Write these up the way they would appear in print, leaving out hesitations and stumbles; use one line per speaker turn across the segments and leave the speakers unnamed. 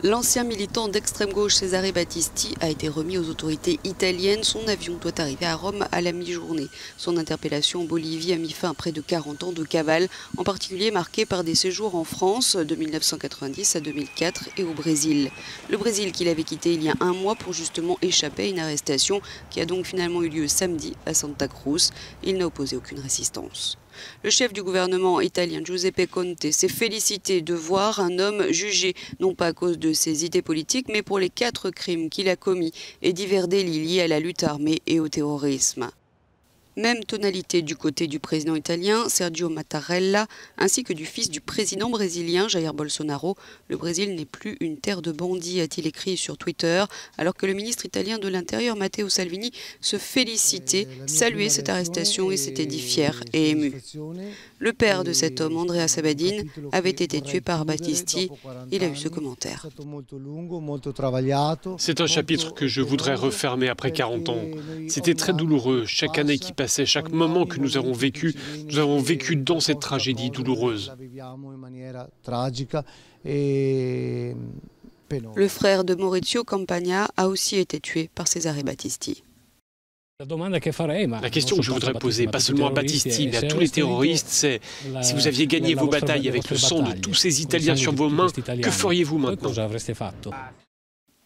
L'ancien militant d'extrême gauche Cesare Battisti a été remis aux autorités italiennes. Son avion doit arriver à Rome à la mi-journée. Son interpellation en Bolivie a mis fin à près de 40 ans de cavale, en particulier marquée par des séjours en France de 1990 à 2004 et au Brésil. Le Brésil qu'il avait quitté il y a un mois pour justement échapper à une arrestation qui a donc finalement eu lieu samedi à Santa Cruz. Il n'a opposé aucune résistance. Le chef du gouvernement italien Giuseppe Conte s'est félicité de voir un homme jugé, non pas à cause de ses idées politiques, mais pour les 4 crimes qu'il a commis et divers délits liés à la lutte armée et au terrorisme. Même tonalité du côté du président italien Sergio Mattarella, ainsi que du fils du président brésilien Jair Bolsonaro. Le Brésil n'est plus une terre de bandits, a-t-il écrit sur Twitter, alors que le ministre italien de l'Intérieur Matteo Salvini se félicitait, saluait cette arrestation et s'était dit fier et ému. Le père de cet homme, Andrea Sabadin, avait été tué par Battisti. Il a eu ce commentaire.
C'est un chapitre que je voudrais refermer après 40 ans. C'était très douloureux. Chaque année qui passait, chaque moment que nous avons vécu dans cette tragédie douloureuse.
Le frère de Maurizio Campagna a aussi été tué par Cesare Battisti.
La question que je voudrais poser, pas seulement à Battisti, mais à tous les terroristes, c'est si vous aviez gagné vos batailles avec le sang de tous ces Italiens sur vos mains, que feriez-vous maintenant ?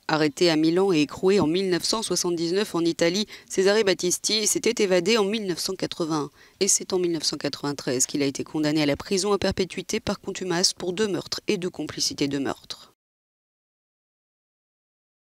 Arrêté à Milan et écroué en 1979 en Italie, Cesare Battisti s'était évadé en 1981. Et c'est en 1993 qu'il a été condamné à la prison à perpétuité par contumace pour 2 meurtres et 2 complicités de meurtre.